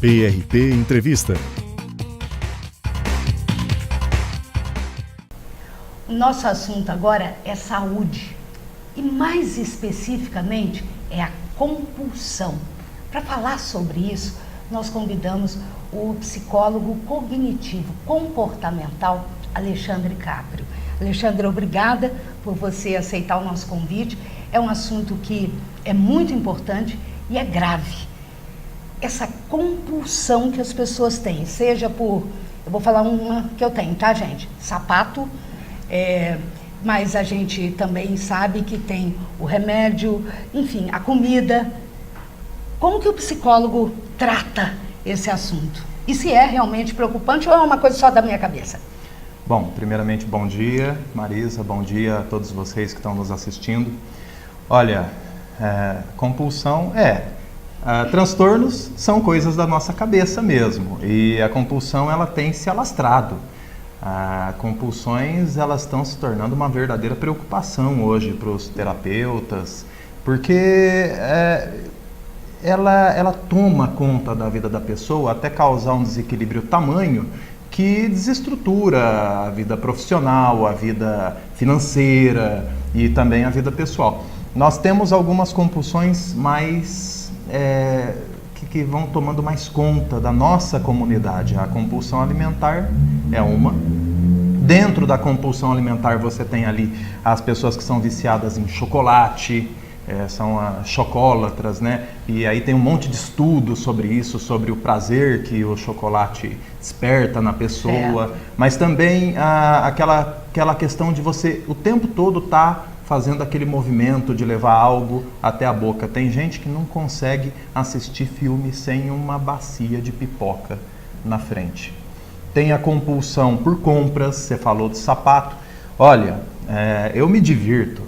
PRP Entrevista. O nosso assunto agora é saúde e, mais especificamente, é a compulsão. Para falar sobre isso, nós convidamos o psicólogo cognitivo comportamental Alexandre Caprio. Alexandre, obrigada por você aceitar o nosso convite. É um assunto que é muito importante e é grave. Essa compulsão que as pessoas têm, seja por... Eu vou falar uma que eu tenho, tá, gente? Sapato, mas a gente também sabe que tem o remédio, enfim, a comida. Como que o psicólogo trata esse assunto? E se é realmente preocupante ou é uma coisa só da minha cabeça? Bom, primeiramente, bom dia, Marisa, bom dia a todos vocês que estão nos assistindo. Olha, compulsão transtornos são coisas da nossa cabeça mesmo, e a compulsão ela tem se alastrado. Compulsões elas estão se tornando uma verdadeira preocupação hoje para os terapeutas, porque ela toma conta da vida da pessoa até causar um desequilíbrio tamanho que desestrutura a vida profissional, a vida financeira e também a vida pessoal. Nós temos algumas compulsões mais que vão tomando mais conta da nossa comunidade. A compulsão alimentar é uma. Dentro da compulsão alimentar você tem ali as pessoas que são viciadas em chocolate, são chocólatras, né? E aí tem um monte de estudos sobre isso, sobre o prazer que o chocolate desperta na pessoa, mas também aquela questão de você o tempo todo estar fazendo aquele movimento de levar algo até a boca. Tem gente que não consegue assistir filme sem uma bacia de pipoca na frente. Tem a compulsão por compras, você falou de sapato. Olha, eu me divirto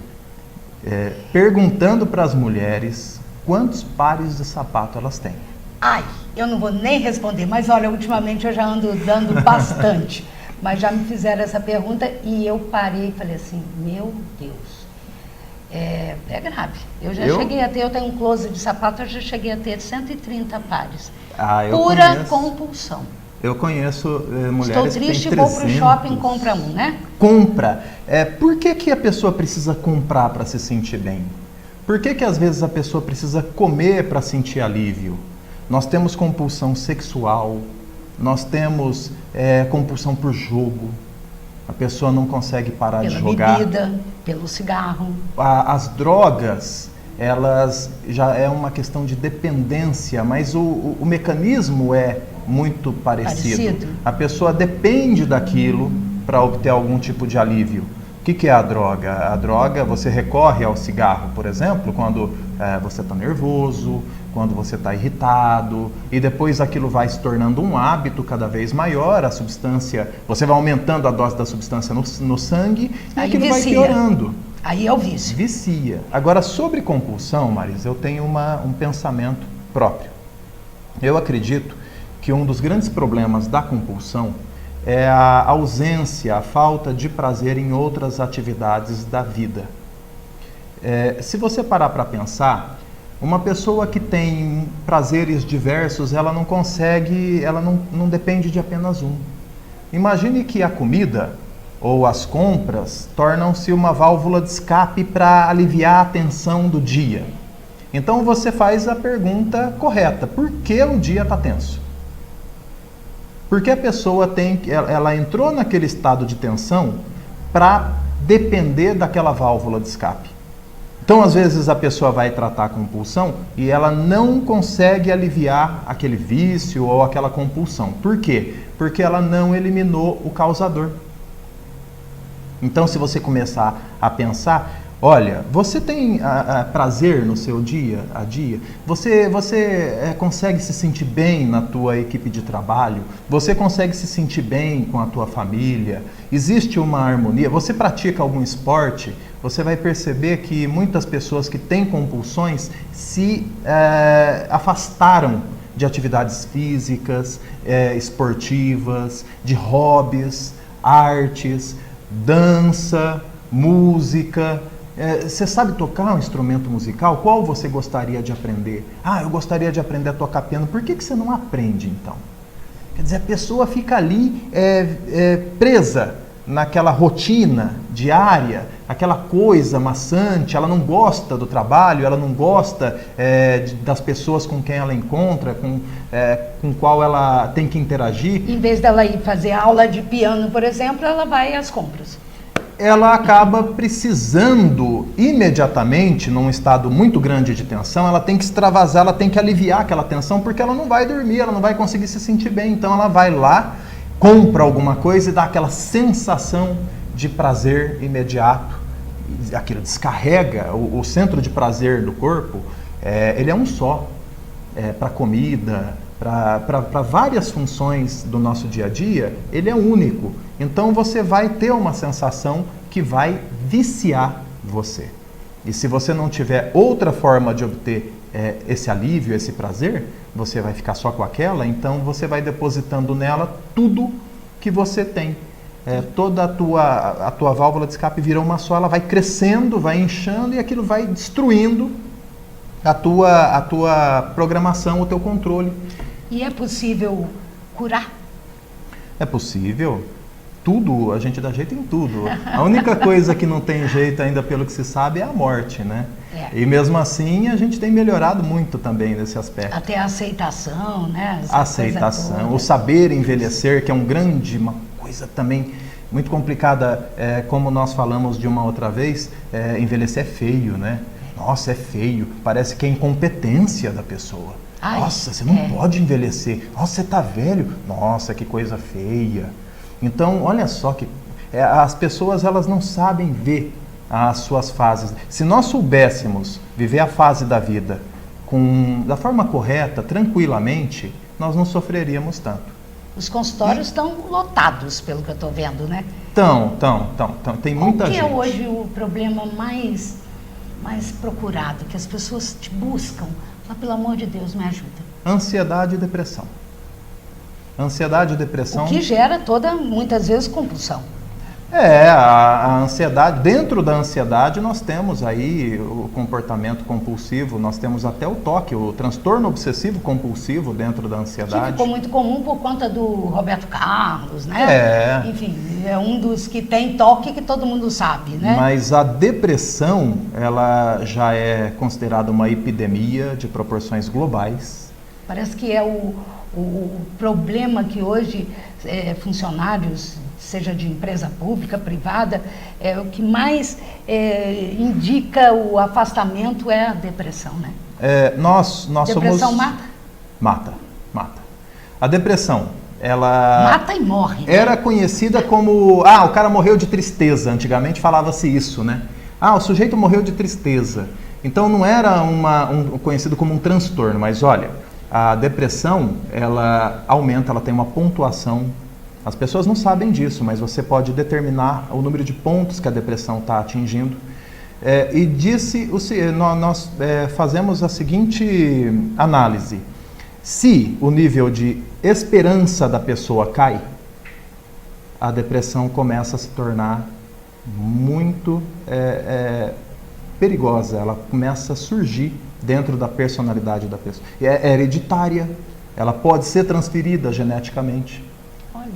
perguntando para as mulheres quantos pares de sapato elas têm. Ai, eu não vou nem responder, mas olha, ultimamente eu já ando dando bastante. Mas já me fizeram essa pergunta e eu parei e falei assim, meu Deus. É grave. Eu tenho um closet de sapato, eu já cheguei a ter 130 pares. Pura compulsão. Eu conheço mulheres que têm 300. Estou triste, vou para o shopping e compra um, né? Compra. Por que a pessoa precisa comprar para se sentir bem? Por que às vezes a pessoa precisa comer para sentir alívio? Nós temos compulsão sexual, nós temos compulsão por jogo. A pessoa não consegue parar de jogar. Pela bebida, pelo cigarro. As drogas, elas já é uma questão de dependência, mas o mecanismo é muito parecido. A pessoa depende daquilo para obter algum tipo de alívio. O que é a droga? A droga, você recorre ao cigarro, por exemplo, quando você está nervoso, quando você está irritado, e depois aquilo vai se tornando um hábito cada vez maior, a substância, você vai aumentando a dose da substância no sangue, e aí aquilo vicia. vai piorando. Aí é o vício. Vicia. Agora, sobre compulsão, Marisa, eu tenho um pensamento próprio. Eu acredito que um dos grandes problemas da compulsão é a ausência, a falta de prazer em outras atividades da vida. Se você parar para pensar, uma pessoa que tem prazeres diversos, ela não consegue, ela não depende de apenas um. Imagine que a comida ou as compras tornam-se uma válvula de escape para aliviar a tensão do dia. Então você faz a pergunta correta: por que o dia está tenso? Porque a pessoa ela entrou naquele estado de tensão para depender daquela válvula de escape. Então, às vezes, a pessoa vai tratar a compulsão e ela não consegue aliviar aquele vício ou aquela compulsão. Por quê? Porque ela não eliminou o causador. Então, se você começar a pensar, olha, você tem prazer no seu dia a dia? Você consegue se sentir bem na tua equipe de trabalho? Você consegue se sentir bem com a tua família? Existe uma harmonia? Você pratica algum esporte? Você vai perceber que muitas pessoas que têm compulsões se afastaram de atividades físicas, esportivas, de hobbies, artes, dança, música, Você sabe tocar um instrumento musical? Qual você gostaria de aprender? Eu gostaria de aprender a tocar piano. Por que você não aprende, então? Quer dizer, a pessoa fica ali presa naquela rotina diária, aquela coisa maçante, ela não gosta do trabalho, ela não gosta das pessoas com quem ela encontra, com qual ela tem que interagir. Em vez dela ir fazer aula de piano, por exemplo, ela vai às compras. Ela acaba precisando imediatamente, num estado muito grande de tensão, ela tem que extravasar, ela tem que aliviar aquela tensão, porque ela não vai dormir, ela não vai conseguir se sentir bem. Então ela vai lá, compra alguma coisa e dá aquela sensação de prazer imediato. Aquilo descarrega o centro de prazer do corpo, ele é um só, para comida, para várias funções do nosso dia a dia, ele é único. Então você vai ter uma sensação que vai viciar você. E se você não tiver outra forma de obter esse alívio, esse prazer, você vai ficar só com aquela, então você vai depositando nela tudo que você tem. Toda a tua válvula de escape vira uma só, ela vai crescendo, vai inchando e aquilo vai destruindo a tua programação, o teu controle. E é possível curar? É possível. Tudo, a gente dá jeito em tudo. A única coisa que não tem jeito ainda, pelo que se sabe, é a morte, né? E mesmo assim, a gente tem melhorado muito também nesse aspecto. Até a aceitação, né? A aceitação, o saber envelhecer, que é uma coisa também muito complicada, como nós falamos de uma outra vez, envelhecer é feio, né? Nossa, é feio. Parece que é incompetência da pessoa. Nossa, você não pode envelhecer. Nossa, você está velho. Nossa, que coisa feia. Então, olha só que as pessoas elas não sabem ver as suas fases. Se nós soubéssemos viver a fase da vida da forma correta, tranquilamente, nós não sofreríamos tanto. Os consultórios estão lotados, pelo que eu estou vendo, né? Estão. Tem muita gente. Qual que é hoje o problema mais procurado, que as pessoas te buscam? Fala, pelo amor de Deus, me ajuda. Ansiedade e depressão. Ansiedade e depressão... O que gera muitas vezes, compulsão. A ansiedade, dentro da ansiedade nós temos aí o comportamento compulsivo, nós temos até o TOC, o transtorno obsessivo compulsivo dentro da ansiedade. Que ficou muito comum por conta do Roberto Carlos, né? Enfim, é um dos que tem TOC que todo mundo sabe, né? Mas a depressão, ela já é considerada uma epidemia de proporções globais. Parece que é o problema que hoje funcionários, seja de empresa pública, privada, o que mais indica o afastamento é a depressão, né? Depressão mata? Mata. A depressão, ela... Mata e morre. Era, né? Conhecida como... o cara morreu de tristeza. Antigamente falava-se isso, né? O sujeito morreu de tristeza. Então não era conhecido como um transtorno, mas olha, a depressão, ela aumenta, ela tem uma pontuação. As pessoas não sabem disso, mas você pode determinar o número de pontos que a depressão está atingindo. Nós fazemos a seguinte análise. Se o nível de esperança da pessoa cai, a depressão começa a se tornar muito perigosa. Ela começa a surgir dentro da personalidade da pessoa. É hereditária, ela pode ser transferida geneticamente. Olha,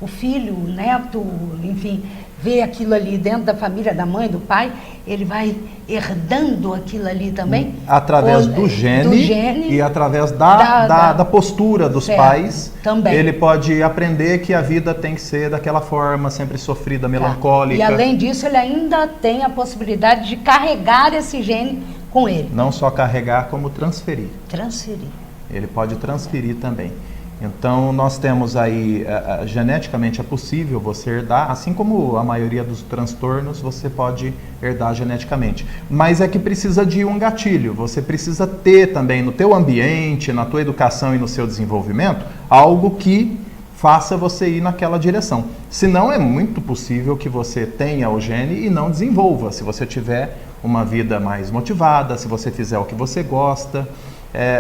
o filho, o neto, enfim, vê aquilo ali dentro da família, da mãe, do pai, ele vai herdando aquilo ali também? Através do gene e através da postura dos pais. Também. Ele pode aprender que a vida tem que ser daquela forma, sempre sofrida, melancólica. E além disso, ele ainda tem a possibilidade de carregar esse gene com ele. Não só carregar, como transferir. Transferir. Ele pode transferir também. Então, nós temos aí, geneticamente é possível você herdar, assim como a maioria dos transtornos, você pode herdar geneticamente. Mas é que precisa de um gatilho, você precisa ter também no teu ambiente, na tua educação e no seu desenvolvimento, algo que faça você ir naquela direção. Senão é muito possível que você tenha o gene e não desenvolva, se você tiver uma vida mais motivada, se você fizer o que você gosta.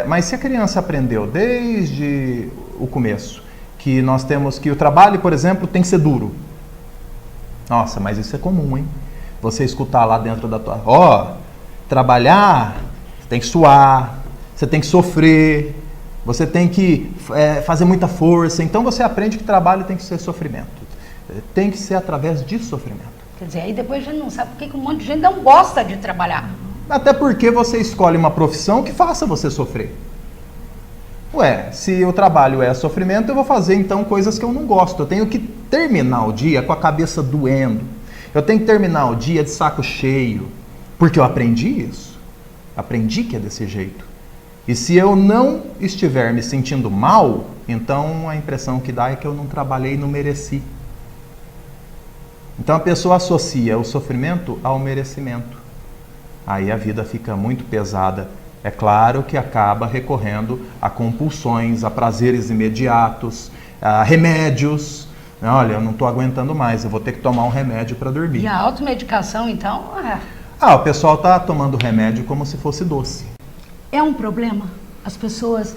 Mas se a criança aprendeu desde o começo que nós temos que o trabalho, por exemplo, tem que ser duro. Nossa, mas isso é comum, hein? você escutar lá dentro da tua... trabalhar, você tem que suar, você tem que sofrer, você tem que fazer muita força. Então você aprende que trabalho tem que ser sofrimento. Tem que ser através de sofrimento. Quer dizer, aí depois a gente não sabe por que um monte de gente não gosta de trabalhar. Até porque você escolhe uma profissão que faça você sofrer. Se o trabalho é sofrimento, eu vou fazer então coisas que eu não gosto. Eu tenho que terminar o dia com a cabeça doendo. Eu tenho que terminar o dia de saco cheio. Porque eu aprendi isso. Aprendi que é desse jeito. E se eu não estiver me sentindo mal, então a impressão que dá é que eu não trabalhei e não mereci. Então a pessoa associa o sofrimento ao merecimento. Aí a vida fica muito pesada. É claro que acaba recorrendo a compulsões, a prazeres imediatos, a remédios. Olha, eu não estou aguentando mais, eu vou ter que tomar um remédio para dormir. E a automedicação, então... o pessoal está tomando remédio como se fosse doce. É um problema. As pessoas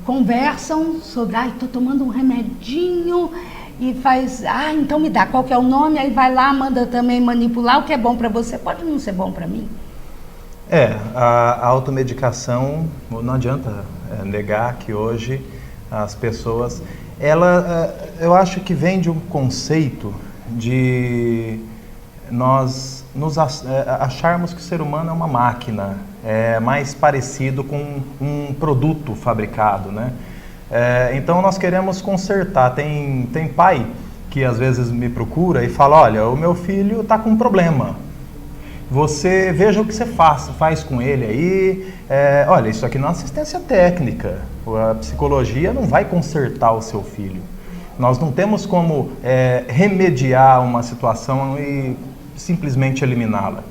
conversam sobre, estou tomando um remedinho e faz, então me dá, qual que é o nome? Aí vai lá, manda também manipular, o que é bom para você pode não ser bom para mim. A automedicação, não adianta negar que hoje as pessoas, eu acho que vem de um conceito de nós acharmos que o ser humano é uma máquina, é mais parecido com um produto fabricado, né? Então nós queremos consertar. Tem pai que às vezes me procura e fala, olha, o meu filho está com um problema. Você veja o que você faz com ele aí. Olha, isso aqui não é assistência técnica. A psicologia não vai consertar o seu filho. Nós não temos como remediar uma situação e simplesmente eliminá-la.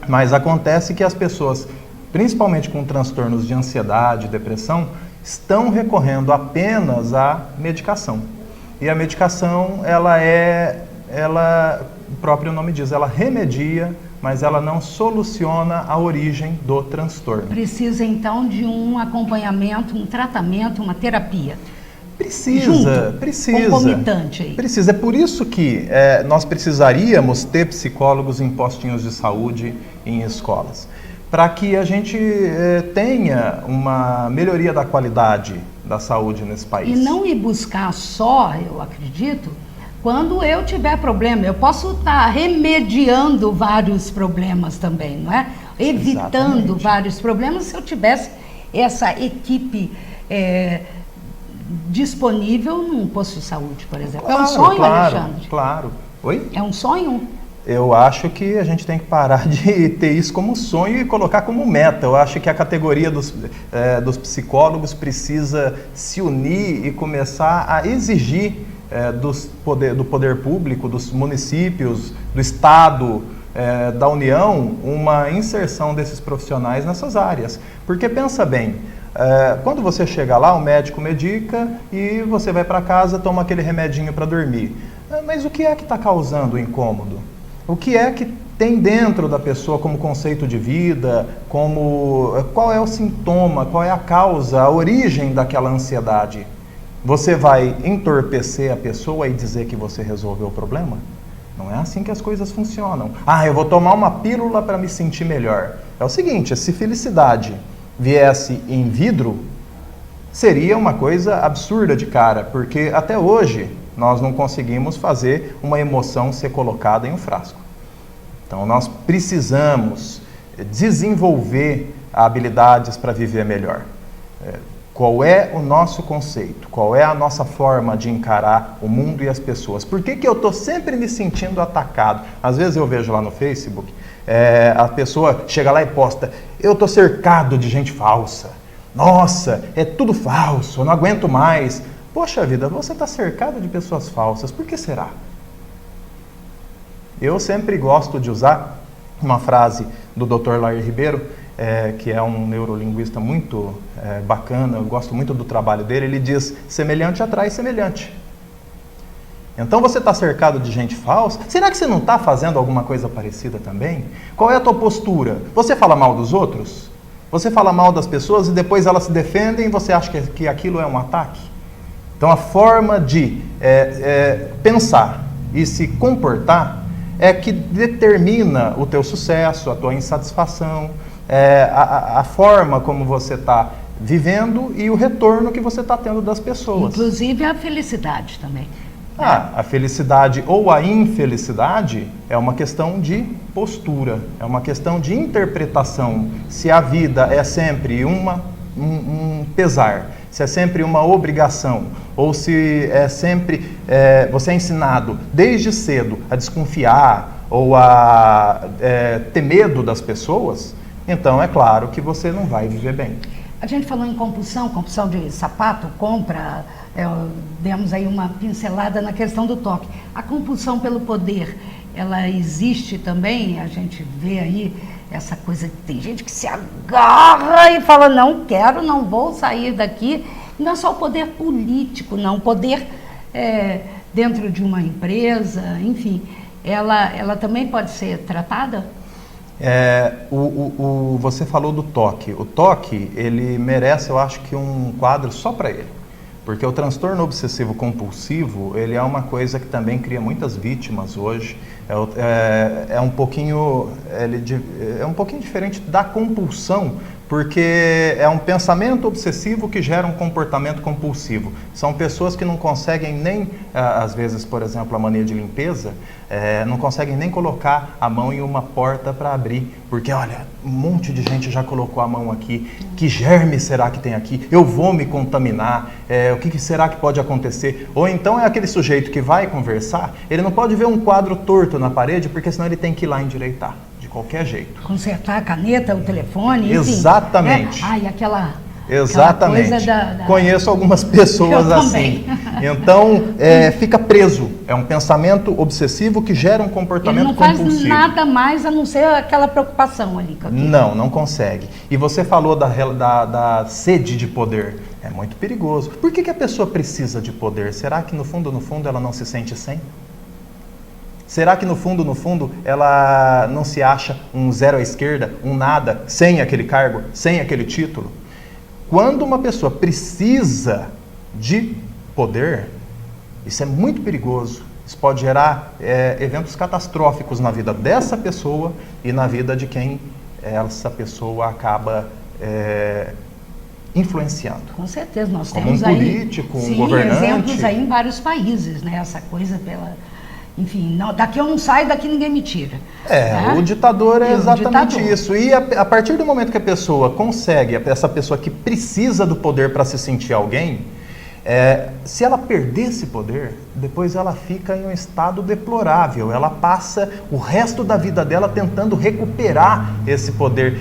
Mas acontece que as pessoas, principalmente com transtornos de ansiedade, depressão, estão recorrendo apenas à medicação. E a medicação, o próprio nome diz, ela remedia, mas ela não soluciona a origem do transtorno. Precisa então de um acompanhamento, um tratamento, uma terapia. Precisa. Concomitante aí. Precisa. É por isso que nós precisaríamos ter psicólogos em postinhos de saúde em escolas, para que a gente tenha uma melhoria da qualidade da saúde nesse país. E não ir buscar só, eu acredito, quando eu tiver problema. Eu posso estar remediando vários problemas também, não é? Evitando Exatamente. vários problemas se eu tivesse essa equipe disponível num posto de saúde, por exemplo. Claro, é um sonho, claro, Alexandre? Claro. Oi? É um sonho? Eu acho que a gente tem que parar de ter isso como sonho e colocar como meta. Eu acho que a categoria dos psicólogos precisa se unir e começar a exigir do poder público, dos municípios, do Estado, da União, uma inserção desses profissionais nessas áreas. Porque pensa bem, quando você chega lá, o médico medica e você vai para casa, toma aquele remedinho para dormir. Mas o que é que está causando o incômodo? O que é que tem dentro da pessoa como conceito de vida, qual é o sintoma, qual é a causa, a origem daquela ansiedade? Você vai entorpecer a pessoa e dizer que você resolveu o problema? Não é assim que as coisas funcionam. Eu vou tomar uma pílula para me sentir melhor. É o seguinte, se felicidade viesse em vidro, seria uma coisa absurda de cara, porque até hoje nós não conseguimos fazer uma emoção ser colocada em um frasco. Então nós precisamos desenvolver habilidades para viver melhor. Qual é o nosso conceito? Qual é a nossa forma de encarar o mundo e as pessoas? Por que eu estou sempre me sentindo atacado? Às vezes eu vejo lá no Facebook, a pessoa chega lá e posta, eu estou cercado de gente falsa. Nossa, é tudo falso, eu não aguento mais. Poxa vida, você está cercado de pessoas falsas, por que será? Eu sempre gosto de usar uma frase do Dr. Lair Ribeiro, que é um neurolinguista muito bacana, eu gosto muito do trabalho dele. Ele diz, semelhante atrai semelhante. Então você está cercado de gente falsa, será que você não está fazendo alguma coisa parecida também? Qual é a tua postura? Você fala mal dos outros? Você fala mal das pessoas e depois elas se defendem e você acha que aquilo é um ataque? Então a forma de pensar e se comportar é que determina o teu sucesso, a tua insatisfação, a forma como você está vivendo e o retorno que você está tendo das pessoas. Inclusive a felicidade também. A felicidade ou a infelicidade é uma questão de postura, é uma questão de interpretação. Se a vida é sempre um pesar, se é sempre uma obrigação, ou se é sempre você é ensinado desde cedo a desconfiar ou a ter medo das pessoas, então é claro que você não vai viver bem. A gente falou em compulsão de sapato, compra, demos aí uma pincelada na questão do toque. A compulsão pelo poder, ela existe também? A gente vê aí essa coisa que tem gente que se agarra e fala, não quero, não vou sair daqui. Não é só o poder político, não. O poder dentro de uma empresa, enfim, ela também pode ser tratada? Você falou do toque. O toque, ele merece, eu acho que um quadro só para ele. Porque o transtorno obsessivo compulsivo, ele é uma coisa que também cria muitas vítimas hoje. É um pouquinho diferente da compulsão, porque é um pensamento obsessivo que gera um comportamento compulsivo. São pessoas que não conseguem nem, às vezes, por exemplo, a mania de limpeza, não conseguem nem colocar a mão em uma porta para abrir, porque, olha, um monte de gente já colocou a mão aqui, que germe será que tem aqui? Eu vou me contaminar, o que será que pode acontecer? Ou então é aquele sujeito que vai conversar, ele não pode ver um quadro torto na parede, porque senão ele tem que ir lá endireitar. De qualquer jeito. Consertar a caneta, o telefone, enfim. Exatamente. Né? Aquela Exatamente. Coisa Conheço algumas pessoas assim. Então, fica preso. É um pensamento obsessivo que gera um comportamento compulsivo. Ele não faz nada mais a não ser aquela preocupação ali. Não consegue. E você falou da sede de poder. É muito perigoso. Por que a pessoa precisa de poder? Será que no fundo, ela não se sente sem? Será que no fundo, ela não se acha um zero à esquerda, um nada, sem aquele cargo, sem aquele título? Quando uma pessoa precisa de poder, isso é muito perigoso. Isso pode gerar eventos catastróficos na vida dessa pessoa e na vida de quem essa pessoa acaba influenciando. Com certeza, nós como temos um político, aí, um governante. Exemplos aí em vários países, né? Essa coisa enfim, não, daqui eu não saio, daqui ninguém me tira. Né? O ditador é exatamente isso. E a partir do momento que a pessoa consegue, essa pessoa que precisa do poder para se sentir alguém, se ela perder esse poder, depois ela fica em um estado deplorável. Ela passa o resto da vida dela tentando recuperar esse poder.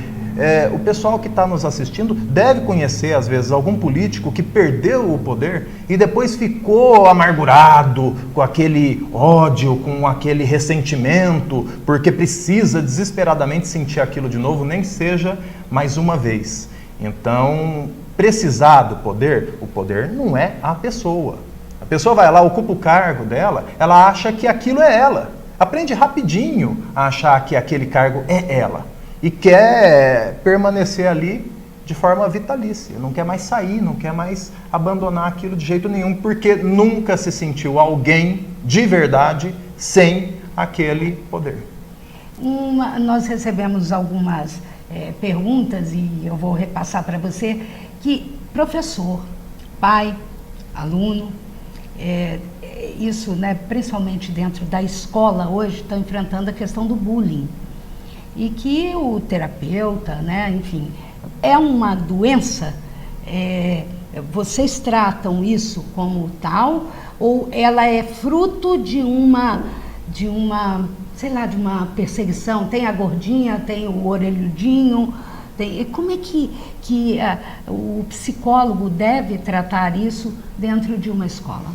O pessoal que está nos assistindo deve conhecer, às vezes, algum político que perdeu o poder e depois ficou amargurado, com aquele ódio, com aquele ressentimento, porque precisa desesperadamente sentir aquilo de novo, nem que seja mais uma vez. Então, precisar do poder, o poder não é a pessoa. A pessoa vai lá, ocupa o cargo dela, ela acha que aquilo é ela. Aprende rapidinho a achar que aquele cargo é ela. E quer permanecer ali de forma vitalícia, não quer mais sair, não quer mais abandonar aquilo de jeito nenhum, porque nunca se sentiu alguém de verdade sem aquele poder. Nós recebemos algumas perguntas e eu vou repassar para você, que professor, pai, aluno, isso, né, principalmente dentro da escola hoje, está enfrentando a questão do bullying. E que o terapeuta, né, enfim, é uma doença, vocês tratam isso como tal, ou ela é fruto de uma, sei lá, de uma perseguição? Tem a gordinha, tem o orelhudinho, como é que o psicólogo deve tratar isso dentro de uma escola?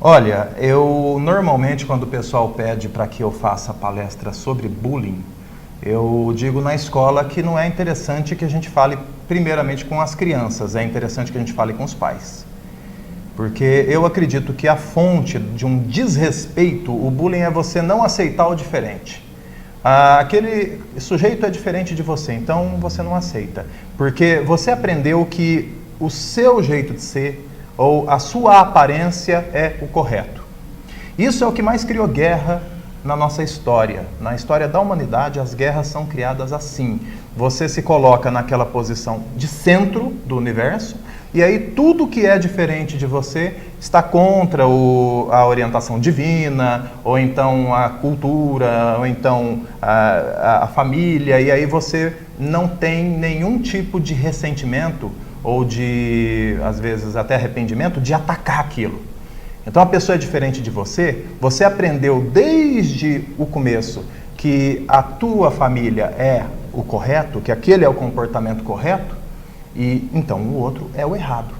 Olha, eu normalmente, quando o pessoal pede para que eu faça palestra sobre bullying, eu digo na escola que não é interessante que a gente fale primeiramente com as crianças, é interessante que a gente fale com os pais. Porque eu acredito que a fonte de um desrespeito, o bullying é você não aceitar o diferente. Aquele sujeito é diferente de você, então você não aceita. Porque você aprendeu que o seu jeito de ser ou a sua aparência é o correto. Isso é o que mais criou guerra na nossa história. Na história da humanidade, as guerras são criadas assim. Você se coloca naquela posição de centro do universo, e aí tudo que é diferente de você está contra a orientação divina, ou então a cultura, ou então a família, e aí você não tem nenhum tipo de ressentimento, ou de, às vezes, até arrependimento, de atacar aquilo. Então a pessoa é diferente de você, você aprendeu desde o começo que a tua família é o correto, que aquele é o comportamento correto, e então o outro é o errado.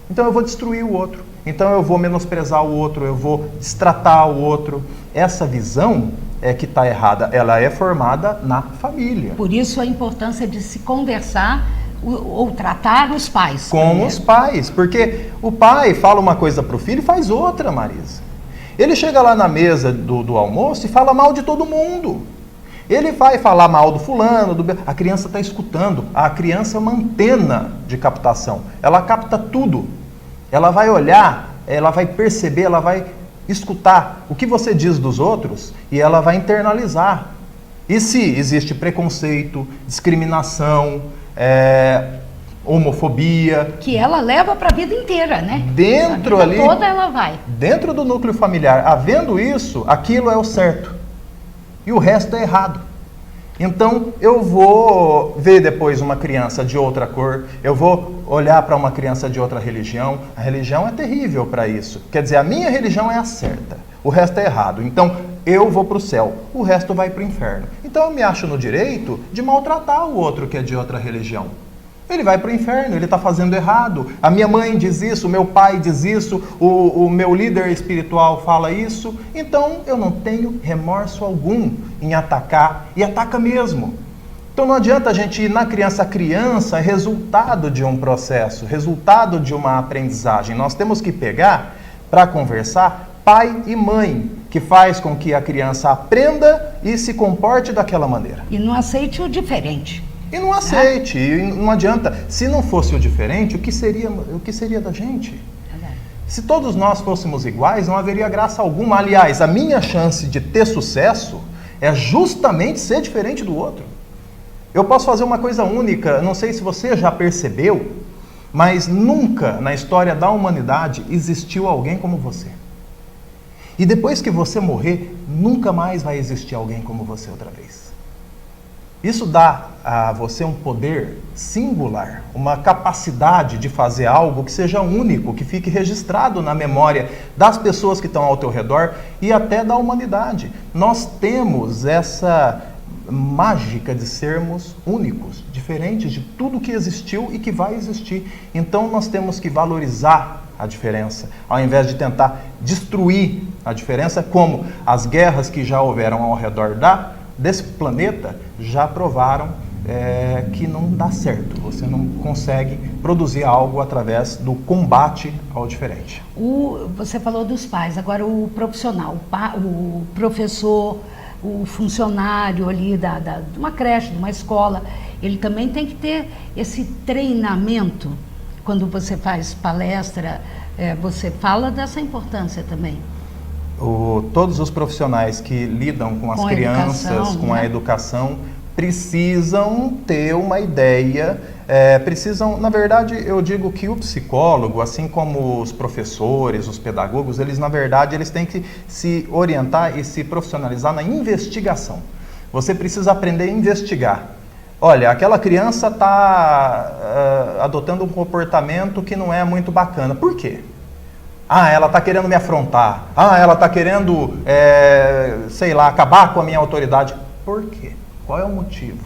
Então eu vou destruir o outro, então eu vou menosprezar o outro, eu vou destratar o outro. Essa visão é que está errada, ela é formada na família. Por isso a importância de se conversar ou tratar os pais. Com os pais, porque o pai fala uma coisa para o filho e faz outra, Marisa. Ele chega lá na mesa do almoço e fala mal de todo mundo. Ele vai falar mal do fulano, a criança está escutando. A criança é uma antena de captação. Ela capta tudo. Ela vai olhar, ela vai perceber, ela vai escutar o que você diz dos outros e ela vai internalizar. E se existe preconceito, discriminação, homofobia... Que ela leva para a vida inteira, né? Dentro a vida ali, toda ela vai. Dentro do núcleo familiar, havendo isso, aquilo é o certo. E o resto é errado. Então, eu vou ver depois uma criança de outra cor, eu vou olhar para uma criança de outra religião. A religião é terrível para isso. Quer dizer, a minha religião é a certa, o resto é errado. Então, eu vou para o céu, o resto vai para o inferno. Então, eu me acho no direito de maltratar o outro que é de outra religião. Ele vai para o inferno, ele está fazendo errado. A minha mãe diz isso, o meu pai diz isso, o meu líder espiritual fala isso. Então, eu não tenho remorso algum em atacar, e ataca mesmo. Então, não adianta a gente ir na criança. A criança é resultado de um processo, resultado de uma aprendizagem. Nós temos que pegar, para conversar, pai e mãe, que faz com que a criança aprenda e se comporte daquela maneira. E não aceite o diferente. E não aceite, e não adianta. Se não fosse o diferente, o que seria da gente? Se todos nós fôssemos iguais, não haveria graça alguma. Aliás, a minha chance de ter sucesso é justamente ser diferente do outro. Eu posso fazer uma coisa única, não sei se você já percebeu, mas nunca na história da humanidade existiu alguém como você. E depois que você morrer, nunca mais vai existir alguém como você outra vez. Isso dá a você um poder singular, uma capacidade de fazer algo que seja único, que fique registrado na memória das pessoas que estão ao teu redor e até da humanidade. Nós temos essa mágica de sermos únicos, diferentes de tudo que existiu e que vai existir. Então nós temos que valorizar a diferença, ao invés de tentar destruir a diferença, como as guerras que já houveram ao redor desse planeta já provaram que não dá certo. Você não consegue produzir algo através do combate ao diferente. Você falou dos pais, agora o profissional, o professor, o funcionário ali de uma creche, de uma escola, ele também tem que ter esse treinamento. Quando você faz palestra, você fala dessa importância também. Todos os profissionais que lidam com as crianças, com a educação, precisam ter uma ideia, na verdade, eu digo que o psicólogo, assim como os professores, os pedagogos, eles, na verdade, eles têm que se orientar e se profissionalizar na investigação. Você precisa aprender a investigar. Olha, aquela criança está adotando um comportamento que não é muito bacana. Por quê? Ela está querendo me afrontar. Ela está querendo, acabar com a minha autoridade. Por quê? Qual é o motivo?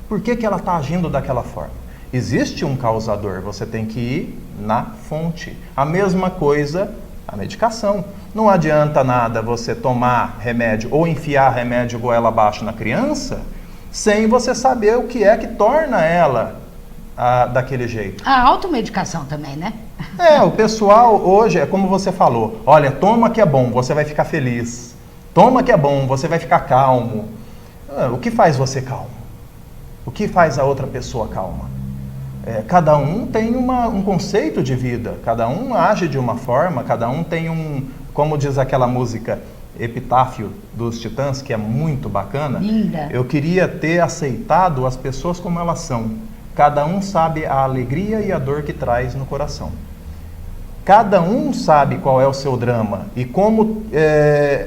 Por que ela está agindo daquela forma? Existe um causador, você tem que ir na fonte. A mesma coisa, a medicação. Não adianta nada você tomar remédio ou enfiar remédio goela abaixo na criança sem você saber o que é que torna ela daquele jeito. A automedicação também, né? O pessoal hoje, é como você falou, olha, toma que é bom, você vai ficar feliz. Toma que é bom, você vai ficar calmo. O que faz você calmo? O que faz a outra pessoa calma? Cada um tem um conceito de vida, cada um age de uma forma, cada um tem como diz aquela música, Epitáfio dos Titãs, que é muito bacana. Linda. Eu queria ter aceitado as pessoas como elas são. Cada um sabe a alegria e a dor que traz no coração. Cada um sabe qual é o seu drama e como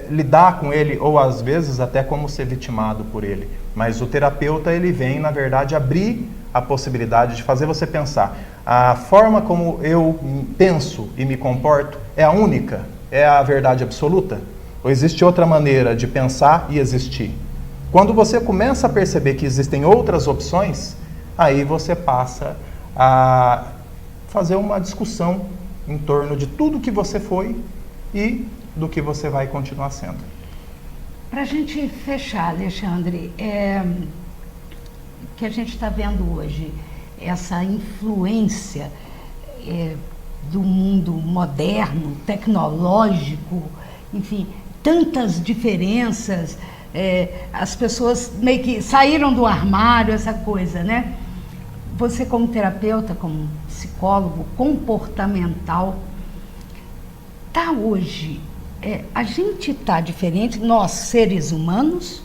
lidar com ele, ou às vezes até como ser vitimado por ele. Mas o terapeuta, ele vem, na verdade, abrir a possibilidade de fazer você pensar. A forma como eu penso e me comporto é a única? É a verdade absoluta? Ou existe outra maneira de pensar e existir? Quando você começa a perceber que existem outras opções, aí você passa a fazer uma discussão em torno de tudo que você foi e do que você vai continuar sendo. Para a gente fechar, Alexandre, que a gente está vendo hoje, essa influência do mundo moderno, tecnológico, enfim, tantas diferenças, as pessoas meio que saíram do armário, essa coisa, né? Você como terapeuta, como psicólogo comportamental, tá hoje, a gente está diferente, nós seres humanos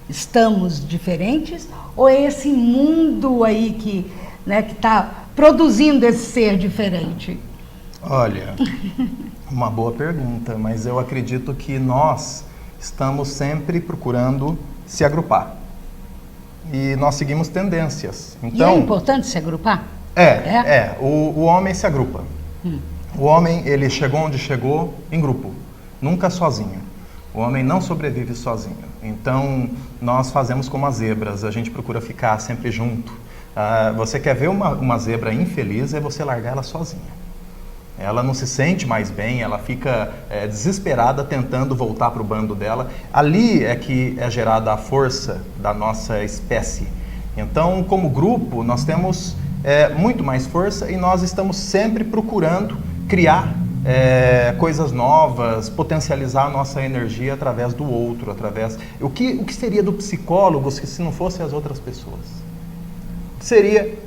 estamos diferentes, ou é esse mundo aí que está produzindo esse ser diferente? Olha, uma boa pergunta, mas eu acredito que nós estamos sempre procurando se agrupar. E nós seguimos tendências. Então, e é importante se agrupar? O homem se agrupa. O homem, ele chegou onde chegou em grupo, nunca sozinho. O homem não sobrevive sozinho. Então, nós fazemos como as zebras, a gente procura ficar sempre junto. Você quer ver uma zebra infeliz, é você largar ela sozinha. Ela não se sente mais bem, ela fica desesperada tentando voltar para o bando dela. Ali é que é gerada a força da nossa espécie. Então, como grupo, nós temos muito mais força e nós estamos sempre procurando criar coisas novas, potencializar a nossa energia através do outro, O que seria do psicólogo se não fossem as outras pessoas? O que seria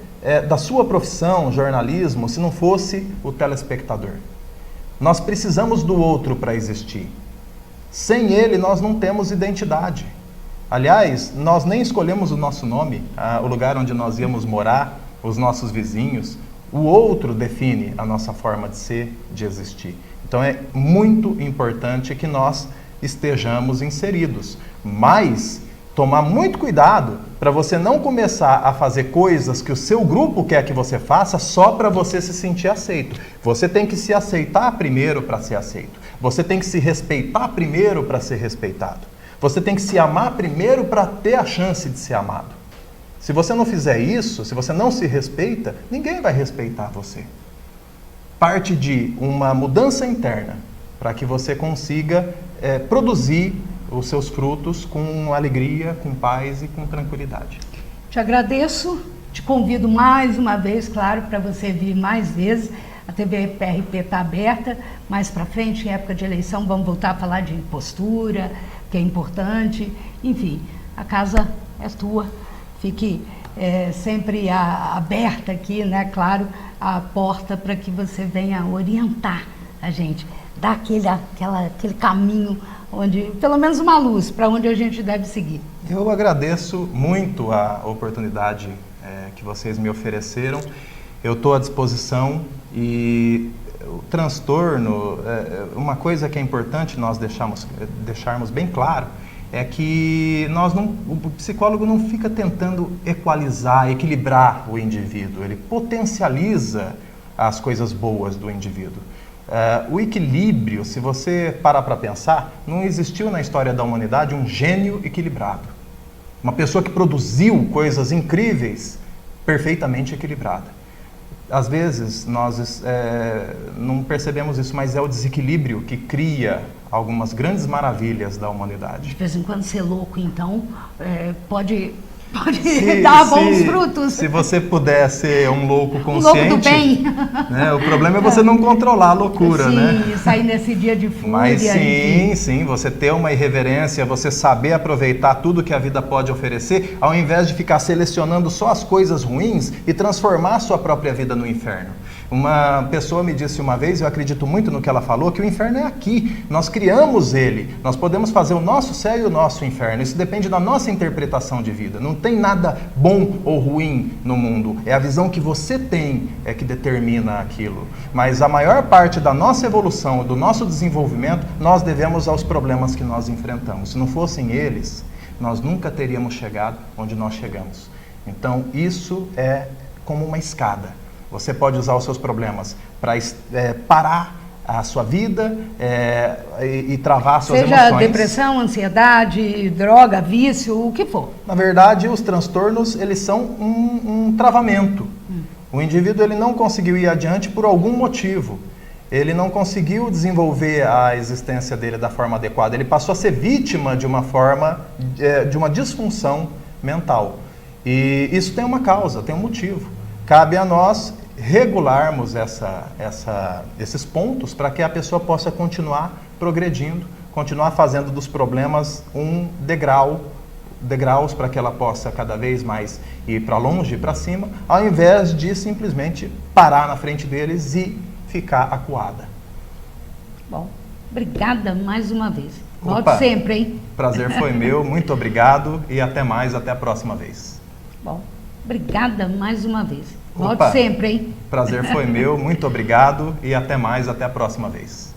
da sua profissão, jornalismo, se não fosse o telespectador? Nós precisamos do outro para existir. Sem ele, nós não temos identidade. Aliás, nós nem escolhemos o nosso nome, o lugar onde nós íamos morar, os nossos vizinhos. O outro define a nossa forma de ser, de existir. Então é muito importante que nós estejamos inseridos, mas tomar muito cuidado para você não começar a fazer coisas que o seu grupo quer que você faça só para você se sentir aceito. Você tem que se aceitar primeiro para ser aceito. Você tem que se respeitar primeiro para ser respeitado. Você tem que se amar primeiro para ter a chance de ser amado. Se você não fizer isso, se você não se respeita, ninguém vai respeitar você. Parte de uma mudança interna para que você consiga produzir os seus frutos com alegria, com paz e com tranquilidade. Te agradeço, te convido mais uma vez, claro, para você vir mais vezes. A TV PRP está aberta, mais para frente, em época de eleição, vamos voltar a falar de postura, que é importante. Enfim, a casa é tua, fique sempre aberta aqui, né? Claro, a porta para que você venha orientar a gente, dar aquele caminho, onde, pelo menos uma luz, para onde a gente deve seguir. Eu agradeço muito a oportunidade que vocês me ofereceram. Eu estou à disposição e o transtorno, uma coisa que é importante nós deixarmos bem claro, é que o psicólogo não fica tentando equalizar, equilibrar o indivíduo, ele potencializa as coisas boas do indivíduo. O equilíbrio, se você parar para pensar, não existiu na história da humanidade um gênio equilibrado. Uma pessoa que produziu coisas incríveis, perfeitamente equilibrada. Às vezes nós não percebemos isso, mas é o desequilíbrio que cria algumas grandes maravilhas da humanidade. De vez em quando ser louco, então, pode dar bons frutos. Se você puder ser um louco consciente... Um louco do bem. Né, o problema é você não controlar a loucura, né? Sim, sair nesse dia de fúria. Mas sim, você ter uma irreverência, você saber aproveitar tudo que a vida pode oferecer, ao invés de ficar selecionando só as coisas ruins e transformar a sua própria vida no inferno. Uma pessoa me disse uma vez, eu acredito muito no que ela falou, que o inferno é aqui. Nós criamos ele. Nós podemos fazer o nosso céu e o nosso inferno. Isso depende da nossa interpretação de vida. Não tem nada bom ou ruim no mundo. É a visão que você tem que determina aquilo. Mas a maior parte da nossa evolução, do nosso desenvolvimento, nós devemos aos problemas que nós enfrentamos. Se não fossem eles, nós nunca teríamos chegado onde nós chegamos. Então, isso é como uma escada. Você pode usar os seus problemas para parar a sua vida e travar as suas emoções. Seja depressão, ansiedade, droga, vício, o que for. Na verdade, os transtornos, eles são um travamento. O indivíduo ele não conseguiu ir adiante por algum motivo. Ele não conseguiu desenvolver a existência dele da forma adequada. Ele passou a ser vítima de uma forma, de uma disfunção mental. E isso tem uma causa, tem um motivo. Cabe a nós regularmos esses pontos para que a pessoa possa continuar progredindo, continuar fazendo dos problemas um degraus para que ela possa cada vez mais ir para longe, para cima, ao invés de simplesmente parar na frente deles e ficar acuada. Bom, obrigada mais uma vez. Volte sempre, hein? Prazer foi meu, muito obrigado e até mais, até a próxima vez. Bom, obrigada mais uma vez. Volte sempre, hein? Prazer foi meu, muito obrigado e até mais, até a próxima vez.